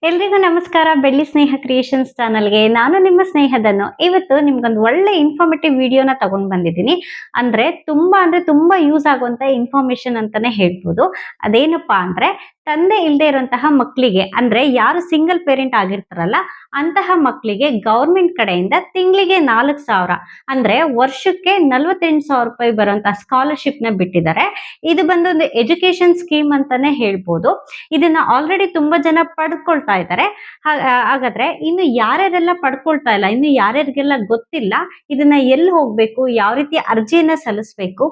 ಎಲ್ರಿಗೂ ನಮಸ್ಕಾರ. ಬೆಳ್ಳಿ ಸ್ನೇಹ ಕ್ರಿಯೇಷನ್ಸ್ ಚಾನಲ್ಗೆ ನಾನು ನಿಮ್ಮ ಸ್ನೇಹದನ್ನು. ಇವತ್ತು ನಿಮ್ಗೊಂದು ಒಳ್ಳೆ ಇನ್ಫಾರ್ಮೇಟಿವ್ ವಿಡಿಯೋನ ತಗೊಂಡ್ ಬಂದಿದ್ದೀನಿ. ಅಂದ್ರೆ ತುಂಬಾ ಯೂಸ್ ಆಗುವಂತ ಇನ್ಫಾರ್ಮೇಶನ್ ಅಂತಾನೆ ಹೇಳ್ಬೋದು. ಅದೇನಪ್ಪಾ ಅಂದ್ರೆ, ತಂದೆ ಇಲ್ಲದೆ ಇರುವಂತಹ ಮಕ್ಕಳಿಗೆ, ಅಂದ್ರೆ ಯಾರು ಸಿಂಗಲ್ ಪೇರೆಂಟ್ ಆಗಿರ್ತಾರಲ್ಲ ಅಂತಹ ಮಕ್ಕಳಿಗೆ ಗೌರ್ಮೆಂಟ್ ಕಡೆಯಿಂದ ತಿಂಗಳಿಗೆ 4,000 ಅಂದ್ರೆ ವರ್ಷಕ್ಕೆ 48,000 ರೂಪಾಯಿ ಬರುವಂತಹ ಸ್ಕಾಲರ್ಶಿಪ್ ನ ಬಿಟ್ಟಿದ್ದಾರೆ. ಇದು ಬಂದು ಒಂದು ಎಜುಕೇಶನ್ ಸ್ಕೀಮ್ ಅಂತಾನೆ ಹೇಳ್ಬೋದು. ಇದನ್ನ ಆಲ್ರೆಡಿ ತುಂಬಾ ಜನ ಪಡ್ಕೊಳ್ತಾ ಇದ್ದಾರೆ. ಹಾಗಾದ್ರೆ ಇನ್ನು ಯಾರ್ಯಾರೆಲ್ಲ ಪಡ್ಕೊಳ್ತಾ ಇಲ್ಲ, ಇನ್ನು ಯಾರ್ಯಾರಿಗೆಲ್ಲ ಗೊತ್ತಿಲ್ಲ, ಇದನ್ನ ಎಲ್ಲಿ ಹೋಗ್ಬೇಕು, ಯಾವ ರೀತಿ ಅರ್ಜಿಯನ್ನ ಸಲ್ಲಿಸಬೇಕು,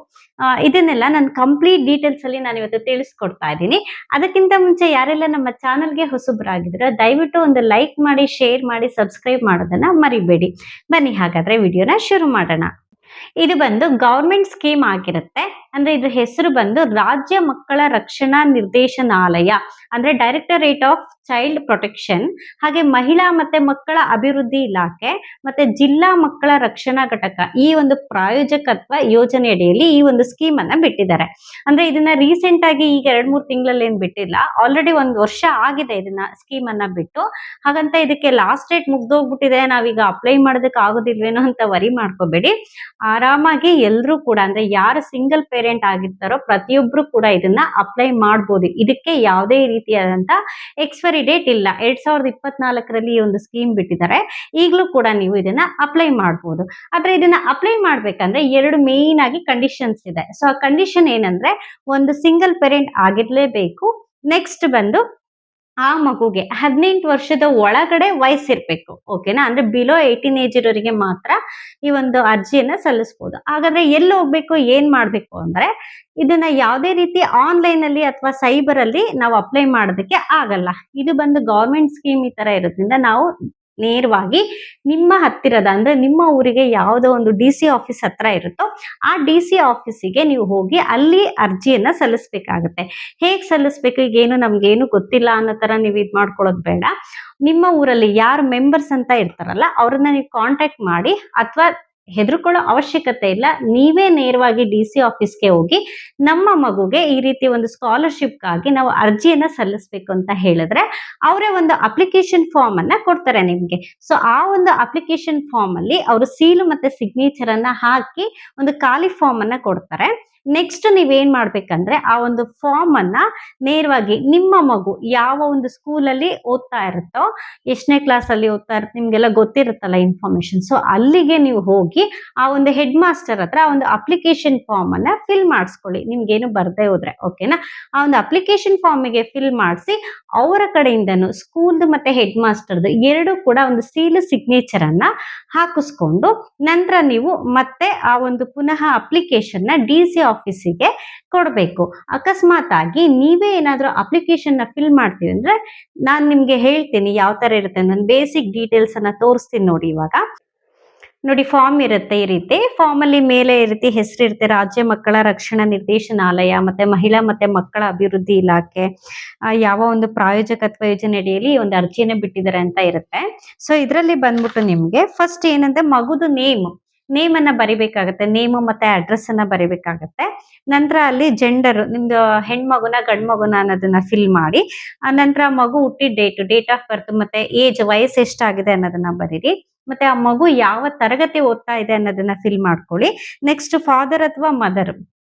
ಇದನ್ನೆಲ್ಲ ನಾನು ಕಂಪ್ಲೀಟ್ ಡೀಟೇಲ್ಸ್ ಅಲ್ಲಿ ನಾನು ಇವತ್ತು ತಿಳಿಸ್ಕೊಡ್ತಾ ಇದ್ದೀನಿ. ಅದಕ್ಕಿಂತ ಮುಂಚೆ ಯಾರೆಲ್ಲ ನಮ್ಮ ಚಾನಲ್ಗೆ ಹೊಸಬರಾಗಿದ್ರೆ ದಯವಿಟ್ಟು ಒಂದು ಲೈಕ್ ಮಾಡಿ, ಶೇರ್ ಮಾಡಿ, ಸಬ್ಸ್ಕ್ರೈಬ್ ಮಾಡೋದನ್ನ ಮರಿಬೇಡಿ. ಬನ್ನಿ ಹಾಗಾದ್ರೆ ವಿಡಿಯೋನ ಶುರು ಮಾಡೋಣ. ಇದು ಬಂದು ಗವರ್ಮೆಂಟ್ ಸ್ಕೀಮ್ ಆಗಿರುತ್ತೆ. ಅಂದ್ರೆ ಇದ್ರ ಹೆಸರು ಬಂದು ರಾಜ್ಯ ಮಕ್ಕಳ ರಕ್ಷಣಾ ನಿರ್ದೇಶನಾಲಯ, ಅಂದ್ರೆ ಡೈರೆಕ್ಟರೇಟ್ ಆಫ್ ಚೈಲ್ಡ್ ಪ್ರೊಟೆಕ್ಷನ್. ಹಾಗೆ ಮಹಿಳಾ ಮತ್ತೆ ಮಕ್ಕಳ ಅಭಿವೃದ್ಧಿ ಇಲಾಖೆ ಮತ್ತೆ ಜಿಲ್ಲಾ ಮಕ್ಕಳ ರಕ್ಷಣಾ ಘಟಕ ಈ ಒಂದು ಪ್ರಾಯೋಜಕತ್ವ ಯೋಜನೆ ಅಡಿಯಲ್ಲಿ ಈ ಒಂದು ಸ್ಕೀಮ್ ಅನ್ನ ಬಿಟ್ಟಿದ್ದಾರೆ. ಅಂದ್ರೆ ಇದನ್ನ ರೀಸೆಂಟ್ ಆಗಿ ಈಗ 2-3 ತಿಂಗಳಲ್ಲಿ ಏನ್ ಬಿಟ್ಟಿಲ್ಲ, ಆಲ್ರೆಡಿ 1 ವರ್ಷ ಆಗಿದೆ ಇದನ್ನ ಸ್ಕೀಮ್ ಅನ್ನ ಬಿಟ್ಟು. ಹಾಗಂತ ಇದಕ್ಕೆ ಲಾಸ್ಟ್ ಡೇಟ್ ಮುಗ್ದೋಗ್ಬಿಟ್ಟಿದೆ, ನಾವೀಗ ಅಪ್ಲೈ ಮಾಡೋದಕ್ಕೆ ಆಗೋದಿಲ್ವೇನೋ ಅಂತ ವರಿ ಮಾಡ್ಕೋಬೇಡಿ. ಆರಾಮಾಗಿ ಎಲ್ರೂ ಕೂಡ, ಅಂದ್ರೆ ಯಾರು ಸಿಂಗಲ್ ಪೇರೆಂಟ್ ಆಗಿರ್ತಾರೋ ಪ್ರತಿಯೊಬ್ರು ಕೂಡ ಇದನ್ನ ಅಪ್ಲೈ ಮಾಡಬಹುದು. ಇದಕ್ಕೆ ಯಾವುದೇ ರೀತಿಯಾದಂತ ಎಕ್ಸ್ಪೈರಿ ಡೇಟ್ ಇಲ್ಲ. 2024ರಲ್ಲಿ ಈ ಒಂದು ಸ್ಕೀಮ್ ಬಿಟ್ಟಿದ್ದಾರೆ. ಈಗಲೂ ಕೂಡ ನೀವು ಇದನ್ನ ಅಪ್ಲೈ ಮಾಡಬಹುದು. ಆದ್ರೆ ಇದನ್ನ ಅಪ್ಲೈ ಮಾಡ್ಬೇಕಂದ್ರೆ 2 ಮೇನ್ ಆಗಿ ಕಂಡೀಷನ್ಸ್ ಇದೆ. ಸೊ ಆ ಕಂಡೀಷನ್ ಏನಂದ್ರೆ, ಒಂದು ಸಿಂಗಲ್ ಪೇರೆಂಟ್ ಆಗಿರ್ಲೇಬೇಕು. ನೆಕ್ಸ್ಟ್ ಬಂದು ಆ ಮಗುಗೆ 18 ವರ್ಷದ ಒಳಗಡೆ ವಯಸ್ಸಿರ್ಬೇಕು. ಓಕೆನಾ? ಅಂದ್ರೆ ಬಿಲೋ 18 ಏಜ್ ಇರೋರಿಗೆ ಮಾತ್ರ ಈ ಒಂದು ಅರ್ಜಿಯನ್ನ ಸಲ್ಲಿಸಬಹುದು. ಹಾಗಾದ್ರೆ ಎಲ್ಲಿ ಹೋಗ್ಬೇಕು, ಏನ್ ಮಾಡ್ಬೇಕು ಅಂದ್ರೆ, ಇದನ್ನ ಯಾವುದೇ ರೀತಿ ಆನ್ಲೈನ್ ಅಲ್ಲಿ ಅಥವಾ ಸೈಬರ್ ಅಲ್ಲಿ ನಾವು ಅಪ್ಲೈ ಮಾಡೋದಕ್ಕೆ ಆಗಲ್ಲ. ಇದು ಬಂದು ಗವರ್ಮೆಂಟ್ ಸ್ಕೀಮ್ ಈ ತರ ಇರೋದ್ರಿಂದ ನಾವು ನೇರವಾಗಿ ನಿಮ್ಮ ಹತ್ತಿರದ, ಅಂದ್ರೆ ನಿಮ್ಮ ಊರಿಗೆ ಯಾವುದೋ ಒಂದು DC ಆಫೀಸ್ ಹತ್ರ ಇರುತ್ತೋ ಆ DC ಆಫೀಸಿಗೆ ನೀವು ಹೋಗಿ ಅಲ್ಲಿ ಅರ್ಜಿಯನ್ನ ಸಲ್ಲಿಸಬೇಕಾಗತ್ತೆ. ಹೇಗ್ ಸಲ್ಲಿಸ್ಬೇಕು, ಈಗೇನು ನಮ್ಗೇನು ಗೊತ್ತಿಲ್ಲ ಅನ್ನೋ ತರ ನೀವು ಇದ್ ಮಾಡ್ಕೊಳ್ಳೋದು ಬೇಡ. ನಿಮ್ಮ ಊರಲ್ಲಿ ಯಾರು ಮೆಂಬರ್ಸ್ ಅಂತ ಇರ್ತಾರಲ್ಲ ಅವ್ರನ್ನ ನೀವು ಕಾಂಟ್ಯಾಕ್ಟ್ ಮಾಡಿ, ಅಥವಾ ಹೆದರ್ಕೊಳ್ಳೋ ಅವಶ್ಯಕತೆ ಇಲ್ಲ. ನೀವೇ ನೇರವಾಗಿ DC ಆಫೀಸ್ಗೆ ಹೋಗಿ ನಮ್ಮ ಮಗುಗೆ ಈ ರೀತಿ ಒಂದು ಸ್ಕಾಲರ್ಶಿಪ್ಗಾಗಿ ನಾವು ಅರ್ಜಿಯನ್ನ ಸಲ್ಲಿಸಬೇಕು ಅಂತ ಹೇಳಿದ್ರೆ ಅವರೇ ಒಂದು ಅಪ್ಲಿಕೇಶನ್ ಫಾರ್ಮ್ ಅನ್ನ ಕೊಡ್ತಾರೆ ನಿಮ್ಗೆ. ಸೊ ಆ ಒಂದು ಅಪ್ಲಿಕೇಶನ್ ಫಾರ್ಮ್ ಅಲ್ಲಿ ಅವರು ಸೀಲು ಮತ್ತೆ ಸಿಗ್ನೇಚರ್ ಅನ್ನ ಹಾಕಿ ಒಂದು ಖಾಲಿ ಫಾರ್ಮ್ ಅನ್ನ ಕೊಡ್ತಾರೆ. ನೆಕ್ಸ್ಟ್ ನೀವೇನ್ ಮಾಡ್ಬೇಕಂದ್ರೆ, ಆ ಒಂದು ಫಾರ್ಮ್ ಅನ್ನ ನೇರವಾಗಿ ನಿಮ್ಮ ಮಗು ಯಾವ ಒಂದು ಸ್ಕೂಲಲ್ಲಿ ಓದ್ತಾ ಇರುತ್ತೋ, ಎಷ್ಟನೇ ಕ್ಲಾಸ್ ಅಲ್ಲಿ ಓದ್ತಾ ಇರುತ್ತೆ ನಿಮ್ಗೆಲ್ಲ ಗೊತ್ತಿರುತ್ತಲ್ಲ ಇನ್ಫಾರ್ಮೇಶನ್. ಸೊ ಅಲ್ಲಿಗೆ ನೀವು ಹೋಗಿ ಆ ಒಂದು ಹೆಡ್ ಮಾಸ್ಟರ್ ಹತ್ರ ಆ ಒಂದು ಅಪ್ಲಿಕೇಶನ್ ಫಾರ್ಮ್ ಅನ್ನ ಫಿಲ್ ಮಾಡಿಸ್ಕೊಳ್ಳಿ, ನಿಮ್ಗೇನು ಬರ್ದೇ ಹೋದ್ರೆ. ಓಕೆನಾ? ಆ ಒಂದು ಅಪ್ಲಿಕೇಶನ್ ಫಾರ್ಮಿಗೆ ಫಿಲ್ ಮಾಡಿಸಿ ಅವರ ಕಡೆಯಿಂದನು ಸ್ಕೂಲ್ದು ಮತ್ತೆ ಹೆಡ್ ಮಾಸ್ಟರ್ದು ಎರಡು ಕೂಡ ಒಂದು ಸೀಲು ಸಿಗ್ನೇಚರ್ ಅನ್ನ ಹಾಕಿಸ್ಕೊಂಡು ನಂತರ ನೀವು ಮತ್ತೆ ಆ ಒಂದು ಪುನಃ ಅಪ್ಲಿಕೇಶನ್ ನ DC ಆಫೀಸಿಗೆ ಕೊಡಬೇಕು. ಅಕಸ್ಮಾತ್ ಆಗಿ ನೀವೇ ಏನಾದ್ರೂ ಅಪ್ಲಿಕೇಶನ್ ನ ಫಿಲ್ ಮಾಡ್ತೀವಿ ಅಂದ್ರೆ ನಾನ್ ನಿಮ್ಗೆ ಹೇಳ್ತೀನಿ ಯಾವ ತರ ಇರುತ್ತೆ. ನಾನು ಬೇಸಿಕ್ ಡೀಟೇಲ್ಸ್ ಅನ್ನ ತೋರಿಸ್ತೀನಿ ನೋಡಿ. ಇವಾಗ ನೋಡಿ, ಫಾರ್ಮ್ ಇರುತ್ತೆ ಈ ರೀತಿ. ಫಾರ್ಮ್ ಅಲ್ಲಿ ಮೇಲೆ ಈ ರೀತಿ ಹೆಸರಿರುತ್ತೆ, ರಾಜ್ಯ ಮಕ್ಕಳ ರಕ್ಷಣಾ ನಿರ್ದೇಶನಾಲಯ ಮತ್ತೆ ಮಹಿಳಾ ಮತ್ತೆ ಮಕ್ಕಳ ಅಭಿವೃದ್ಧಿ ಇಲಾಖೆ ಯಾವ ಒಂದು ಪ್ರಾಯೋಜಕತ್ವ ಯೋಜನೆ ಅಡಿಯಲ್ಲಿ ಒಂದು ಅರ್ಜಿಯನ್ನು ಬಿಟ್ಟಿದ್ದಾರೆ ಅಂತ ಇರುತ್ತೆ. ಸೊ ಇದರಲ್ಲಿ ಬಂದ್ಬಿಟ್ಟು ನಿಮ್ಗೆ ಫಸ್ಟ್ ಏನಂದ್ರೆ ಮಗುದು ನೇಮ್ ಅನ್ನ ಬರಿಬೇಕಾಗತ್ತೆ. ನೇಮ್ ಮತ್ತೆ ಅಡ್ರೆಸ್ ಅನ್ನ ಬರಿಬೇಕಾಗತ್ತೆ. ನಂತರ ಅಲ್ಲಿ ಜೆಂಡರ್, ನಿಮ್ದು ಹೆಣ್ಮಗುನ ಗಂಡ್ ಮಗುನ ಅನ್ನೋದನ್ನ ಫಿಲ್ ಮಾಡಿ, ಆ ನಂತರ ಮಗು ಹುಟ್ಟಿದ ಡೇಟ್ ಆಫ್ ಬರ್ತ್ ಮತ್ತೆ ಏಜ್, ವಯಸ್ಸು ಎಷ್ಟಾಗಿದೆ ಅನ್ನೋದನ್ನ ಬರೀರಿ. ಮತ್ತೆ ಆ ಮಗು ಯಾವ ತರಗತಿ ಓದ್ತಾ ಇದೆ ಅನ್ನೋದನ್ನ ಫಿಲ್ ಮಾಡ್ಕೊಳ್ಳಿ. ನೆಕ್ಸ್ಟ್ ಫಾದರ್ ಅಥವಾ ಮದರ್,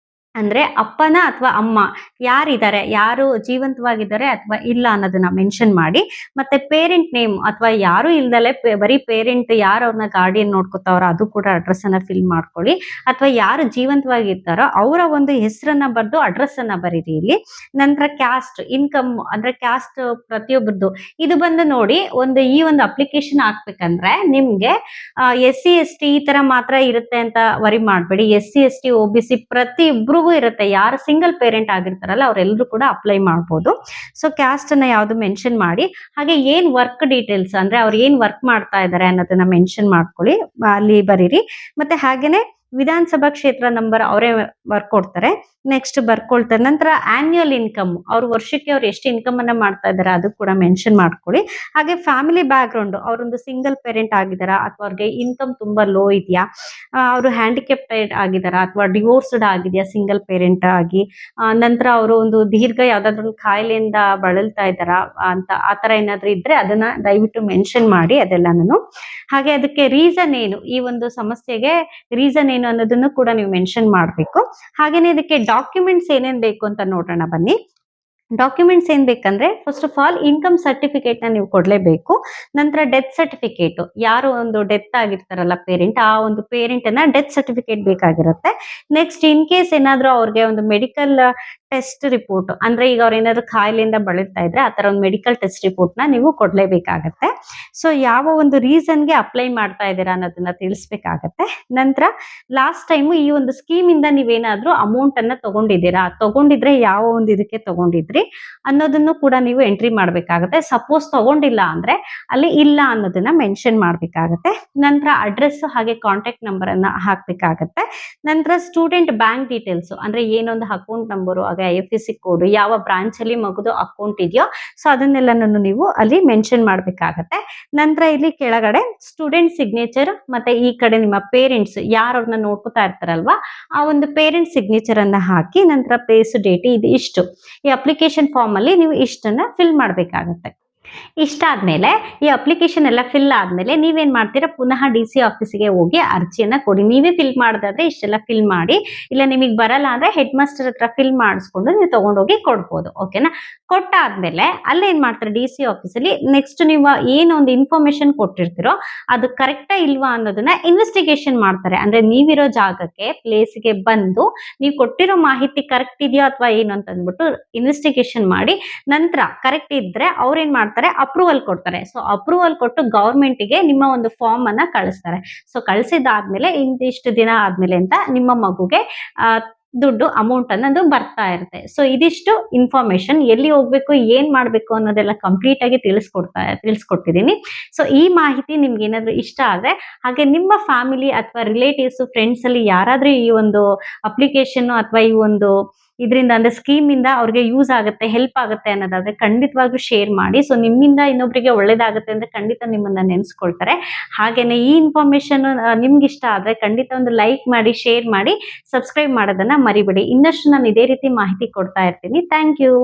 ಅಂದ್ರೆ ಅಪ್ಪನ ಅಥವಾ ಅಮ್ಮ ಯಾರಿದ್ದಾರೆ, ಯಾರು ಜೀವಂತವಾಗಿದ್ದಾರೆ ಅಥವಾ ಇಲ್ಲ ಅನ್ನೋದನ್ನ ಮೆನ್ಷನ್ ಮಾಡಿ. ಮತ್ತೆ ಪೇರೆಂಟ್ ನೇಮ್, ಅಥವಾ ಯಾರು ಇಲ್ದಲೆ ಬರೀ ಪೇರೆಂಟ್ ಯಾರು ಅವ್ರನ್ನ ಗಾರ್ಡಿಯನ್ ನೋಡ್ಕೊತಾವ್ರ ಅದು ಕೂಡ ಅಡ್ರೆಸ್ ಅನ್ನ ಫಿಲ್ ಮಾಡ್ಕೊಳ್ಳಿ. ಅಥವಾ ಯಾರು ಜೀವಂತವಾಗಿರ್ತಾರೋ ಅವರ ಒಂದು ಹೆಸರನ್ನ ಬರೆದು ಅಡ್ರೆಸ್ ಅನ್ನ ಬರೀರಿ ಇಲ್ಲಿ. ನಂತರ ಕ್ಯಾಸ್ಟ್, ಇನ್ಕಮ್ ಅಂದ್ರೆ ಕ್ಯಾಸ್ಟ್ ಪ್ರತಿಯೊಬ್ಬರದು. ಇದು ಬಂದು ನೋಡಿ, ಈ ಒಂದು ಅಪ್ಲಿಕೇಶನ್ ಹಾಕ್ಬೇಕಂದ್ರೆ ನಿಮ್ಗೆ SC ST ಈ ತರ ಮಾತ್ರ ಇರುತ್ತೆ ಅಂತ ವರಿ ಮಾಡ್ಬೇಡಿ. SC ST OBC ಪ್ರತಿಯೊಬ್ರು ಇರುತ್ತೆ. ಯಾರು ಸಿಂಗಲ್ ಪೇರೆಂಟ್ ಆಗಿರ್ತಾರಲ್ಲ ಅವರೆಲ್ಲರೂ ಕೂಡ ಅಪ್ಲೈ ಮಾಡಬಹುದು. ಸೊ ಕ್ಯಾಸ್ಟ್ ಅನ್ನ ಯಾವ್ದು ಮೆನ್ಷನ್ ಮಾಡಿ, ಹಾಗೆ ಏನ್ ವರ್ಕ್ ಡೀಟೇಲ್ಸ್, ಅಂದ್ರೆ ಅವ್ರು ಏನ್ ವರ್ಕ್ ಮಾಡ್ತಾ ಇದ್ದಾರೆ ಅನ್ನೋದನ್ನ ಮೆನ್ಷನ್ ಮಾಡ್ಕೊಳ್ಳಿ, ಅಲ್ಲಿ ಬರೀರಿ. ಮತ್ತೆ ಹಾಗೇನೆ ವಿಧಾನಸಭಾ ಕ್ಷೇತ್ರ ನಂಬರ್ ಅವರೇ ಬರ್ಕೊಡ್ತಾರೆ. ನೆಕ್ಸ್ಟ್ ಬರ್ಕೊಳ್ತಾರೆ. ನಂತರ ಆನ್ಯುಯಲ್ ಇನ್ಕಮ್ ಅವ್ರು ವರ್ಷಕ್ಕೆ ಅವ್ರು ಎಷ್ಟು ಇನ್ಕಮ್ ಅನ್ನ ಮಾಡ್ತಾ ಇದ್ದಾರೆ ಅದು ಕೂಡ ಮೆನ್ಷನ್ ಮಾಡ್ಕೊಳ್ಳಿ. ಹಾಗೆ ಫ್ಯಾಮಿಲಿ ಬ್ಯಾಕ್ ಗ್ರೌಂಡ್ ಅವರೊಂದು ಸಿಂಗಲ್ ಪೇರೆಂಟ್ ಆಗಿದಾರಾ ಅಥವಾ ಅವ್ರಿಗೆ ಇನ್ಕಮ್ ತುಂಬಾ ಲೋ ಇದೆಯಾ, ಅವರು ಹ್ಯಾಂಡಿಕ್ಯಾಪ್ಟೆಡ್ ಆಗಿದಾರಾ ಅಥವಾ ಡಿವೋರ್ಸ್ಡ್ ಆಗಿದೆಯಾ ಸಿಂಗಲ್ ಪೇರೆಂಟ್ ಆಗಿ, ನಂತರ ಅವರು ಒಂದು ದೀರ್ಘ ಯಾವ್ದಾದ್ರು ಒಂದು ಕಾಯಿಲೆಯಿಂದ ಬಳಲ್ತಾ ಇದ್ದಾರಾ ಅಂತ ಆ ತರ ಏನಾದ್ರು ಇದ್ರೆ ಅದನ್ನ ದಯವಿಟ್ಟು ಮೆನ್ಷನ್ ಮಾಡಿ ಅದೆಲ್ಲಾನು. ಹಾಗೆ ಅದಕ್ಕೆ ರೀಸನ್ ಏನು, ಈ ಒಂದು ಸಮಸ್ಯೆಗೆ ರೀಸನ್ ಏನು ಅನ್ನೋದನ್ನು ಕೂಡ ನೀವು ಮೆನ್ಷನ್ ಮಾಡಬೇಕು. ಹಾಗೇನೆ ಇದಕ್ಕೆ ಡಾಕ್ಯುಮೆಂಟ್ಸ್ ಏನೇನ್ ಬೇಕು ಅಂತ ನೋಡೋಣ ಬನ್ನಿ. ಡಾಕ್ಯುಮೆಂಟ್ಸ್ ಏನ್ ಬೇಕಂದ್ರೆ first of all income certificate ನ ನೀವು ಕೊಡ್ಲೇಬೇಕು. ನಂತರ ಡೆತ್ ಸರ್ಟಿಫಿಕೇಟ್, ಯಾರು ಒಂದು ಡೆತ್ ಆಗಿರ್ತಾರಲ್ಲ ಪೇರೆಂಟ್, ಆ ಒಂದು ಪೇರೆಂಟ್ ನ ಡೆತ್ ಸರ್ಟಿಫಿಕೇಟ್ ಬೇಕಾಗಿರುತ್ತೆ. ನೆಕ್ಸ್ಟ್ ಇನ್ ಕೇಸ್ ಏನಾದ್ರು ಅವ್ರಿಗೆ ಒಂದು ಮೆಡಿಕಲ್ ಟೆಸ್ಟ್ ರಿಪೋರ್ಟ್, ಅಂದ್ರೆ ಈಗ ಅವ್ರು ಏನಾದ್ರು ಕಾಯಿಲೆಯಿಂದ ಬಳಲ್ತಾ ಇದ್ರೆ ಆ ತರ ಒಂದು ಮೆಡಿಕಲ್ ಟೆಸ್ಟ್ ರಿಪೋರ್ಟ್ ನ ನೀವು ಕೊಡ್ಲೇಬೇಕಾಗತ್ತೆ. ಸೊ ಯಾವ ಒಂದು ರೀಸನ್ಗೆ ಅಪ್ಲೈ ಮಾಡ್ತಾ ಇದ್ದೀರಾ ಅನ್ನೋದನ್ನ ತಿಳಿಸ್ಬೇಕಾಗತ್ತೆ. ನಂತರ ಲಾಸ್ಟ್ ಟೈಮ್ ಈ ಒಂದು ಸ್ಕೀಮ್ ಇಂದ ನೀವೇನಾದ್ರೂ ಅಮೌಂಟ್ ಅನ್ನ ತಗೊಂಡಿದ್ರೆ ಯಾವ ಒಂದು ಇದಕ್ಕೆ ತಗೊಂಡಿದ್ರಿ ಅನ್ನೋದನ್ನು ಕೂಡ ನೀವು ಎಂಟ್ರಿ ಮಾಡ್ಬೇಕಾಗತ್ತೆ. ಸಪೋಸ್ ತಗೊಂಡಿಲ್ಲ ಅಂದ್ರೆ ಅಲ್ಲಿ ಇಲ್ಲ ಅನ್ನೋದನ್ನ ಮೆನ್ಷನ್ ಮಾಡ್ಬೇಕಾಗತ್ತೆ. ನಂತರ ಅಡ್ರೆಸ್ ಹಾಗೆ ಕಾಂಟ್ಯಾಕ್ಟ್ ನಂಬರ್ ಅನ್ನ ಹಾಕ್ಬೇಕಾಗತ್ತೆ. ನಂತರ ಸ್ಟೂಡೆಂಟ್ ಬ್ಯಾಂಕ್ ಡೀಟೇಲ್ಸ್, ಅಂದ್ರೆ ಏನೊಂದು ಅಕೌಂಟ್ ನಂಬರು ಹಾಗೆ IFSC ಕೋಡ್, ಯಾವ ಬ್ರಾಂಚ್ ಅಲ್ಲಿ ಮಗುದು ಅಕೌಂಟ್ ಇದೆಯೋ ಸೊ ಅದನ್ನೆಲ್ಲನೂ ನೀವು ಅಲ್ಲಿ ಮೆನ್ಷನ್ ಮಾಡ್ಬೇಕಾಗತ್ತೆ. ನಂತರ ಇಲ್ಲಿ ಕೆಳಗಡೆ ಸ್ಟೂಡೆಂಟ್ ಸಿಗ್ನೇಚರ್ ಮತ್ತೆ ಈ ಕಡೆ ನಿಮ್ಮ ಪೇರೆಂಟ್ಸ್ ಯಾರು ಅವ್ರನ್ನ ನೋಡ್ಕೊತಾ ಇರ್ತಾರಲ್ವಾ ಆ ಒಂದು ಪೇರೆಂಟ್ ಸಿಗ್ನೇಚರ್ ಅನ್ನ ಹಾಕಿ ನಂತರ ಪ್ಲೇಸ್ ಡೇಟ್ ಇದು ಇಷ್ಟು ಈ ಅಪ್ಲಿಕೇಶನ್ ಫಾರ್ಮ್ ಅಲ್ಲಿ ನೀವು ಇಷ್ಟನ್ನ ಫಿಲ್ ಮಾಡ್ಬೇಕಾಗತ್ತೆ. ಇಷ್ಟ ಆದ್ಮೇಲೆ ಈ ಅಪ್ಲಿಕೇಶನ್ ಎಲ್ಲ ಫಿಲ್ ಆದ್ಮೇಲೆ ನೀವೇನ್ ಮಾಡ್ತೀರಾ, ಪುನಃ DC ಆಫೀಸಿಗೆ ಹೋಗಿ ಅರ್ಜಿಯನ್ನ ಕೊಡಿ. ನೀವೇ ಫಿಲ್ ಮಾಡೋದಾದ್ರೆ ಇಷ್ಟೆಲ್ಲ ಫಿಲ್ ಮಾಡಿ, ಇಲ್ಲ ನಿಮಗೆ ಬರಲ್ಲ ಅಂದ್ರೆ ಹೆಡ್ ಮಾಸ್ಟರ್ ಹತ್ರ ಫಿಲ್ ಮಾಡಿಸ್ಕೊಂಡು ನೀವು ತಗೊಂಡೋಗಿ ಕೊಡ್ಬೋದು. ಓಕೆನಾ. ಕೊಟ್ಟಾದ್ಮೇಲೆ ಅಲ್ಲೇನ್ ಮಾಡ್ತಾರೆ DC ಆಫೀಸಲ್ಲಿ ನೆಕ್ಸ್ಟ್ ನೀವು ಏನೊಂದು ಇನ್ಫಾರ್ಮೇಶನ್ ಕೊಟ್ಟಿರ್ತೀರೋ ಅದು ಕರೆಕ್ಟಾ ಇಲ್ವಾ ಅನ್ನೋದನ್ನ ಇನ್ವೆಸ್ಟಿಗೇಷನ್ ಮಾಡ್ತಾರೆ. ಅಂದ್ರೆ ನೀವಿರೋ ಜಾಗಕ್ಕೆ ಪ್ಲೇಸ್ಗೆ ಬಂದು ನೀವು ಕೊಟ್ಟಿರೋ ಮಾಹಿತಿ ಕರೆಕ್ಟ್ ಇದೆಯೋ ಅಥವಾ ಏನು ಅಂತ ಅಂದ್ಬಿಟ್ಟು ಇನ್ವೆಸ್ಟಿಗೇಷನ್ ಮಾಡಿ ನಂತರ ಕರೆಕ್ಟ್ ಇದ್ರೆ ಅವ್ರೇನ್ ಮಾಡ್ತಾರೆ, ಅಪ್ರೂವಲ್ ಕೊಡ್ತಾರೆ. ಸೊ ಅಪ್ರೂವಲ್ ಕೊಟ್ಟು ಗವರ್ಮೆಂಟ್ಗೆ ನಿಮ್ಮ ಒಂದು ಫಾರ್ಮ್ ಅನ್ನ ಕಳಿಸ್ತಾರೆ. ಸೊ ಕಳಿಸಿದಾದ್ಮೇಲೆ ಇಂತಿಷ್ಟು ದಿನ ಆದ್ಮೇಲೆ ಅಂತ ನಿಮ್ಮ ಮಗುಗೆ ದುಡ್ಡು ಅಮೌಂಟ್ ಅನ್ನೋದು ಬರ್ತಾ ಇರುತ್ತೆ. ಸೊ ಇದಿಷ್ಟು ಇನ್ಫಾರ್ಮೇಶನ್ ಎಲ್ಲಿ ಹೋಗ್ಬೇಕು ಏನ್ ಮಾಡ್ಬೇಕು ಅನ್ನೋದೆಲ್ಲ ಕಂಪ್ಲೀಟ್ ಆಗಿ ತಿಳಿಸ್ಕೊಟ್ಟಿದ್ದೀನಿ. ಸೊ ಈ ಮಾಹಿತಿ ನಿಮ್ಗೆ ಏನಾದ್ರು ಇಷ್ಟ ಆದ್ರೆ ಹಾಗೆ ನಿಮ್ಮ ಫ್ಯಾಮಿಲಿ ಅಥವಾ ರಿಲೇಟಿವ್ಸ್ ಫ್ರೆಂಡ್ಸ್ ಅಲ್ಲಿ ಯಾರಾದ್ರೂ ಈ ಒಂದು ಅಪ್ಲಿಕೇಶನ್ ಅಥವಾ ಈ ಒಂದು ಇದರಿಂದ ಅಂದ್ರೆ ಸ್ಕೀಮ್ ಇಂದ ಅವ್ರಿಗೆ ಯೂಸ್ ಆಗುತ್ತೆ, ಹೆಲ್ಪ್ ಆಗುತ್ತೆ ಅನ್ನೋದಾದ್ರೆ ಖಂಡಿತವಾಗ್ಲೂ ಶೇರ್ ಮಾಡಿ. ಸೊ ನಿಮ್ಮಿಂದ ಇನ್ನೊಬ್ರಿಗೆ ಒಳ್ಳೇದಾಗುತ್ತೆ ಅಂದ್ರೆ ಖಂಡಿತ ನಿಮ್ಮನ್ನ ನೆನ್ಸ್ಕೊಳ್ತಾರೆ. ಹಾಗೇನೆ ಈ ಇನ್ಫಾರ್ಮೇಶನ್ ನಿಮ್ಗೆ ಇಷ್ಟ ಆದ್ರೆ ಖಂಡಿತ ಒಂದು ಲೈಕ್ ಮಾಡಿ, ಶೇರ್ ಮಾಡಿ, ಸಬ್ಸ್ಕ್ರೈಬ್ ಮಾಡೋದನ್ನ ಮರಿಬೇಡಿ. ಇನ್ನಷ್ಟು ನಾನು ಇದೇ ರೀತಿ ಮಾಹಿತಿ ಕೊಡ್ತಾ ಇರ್ತೀನಿ. Thank you.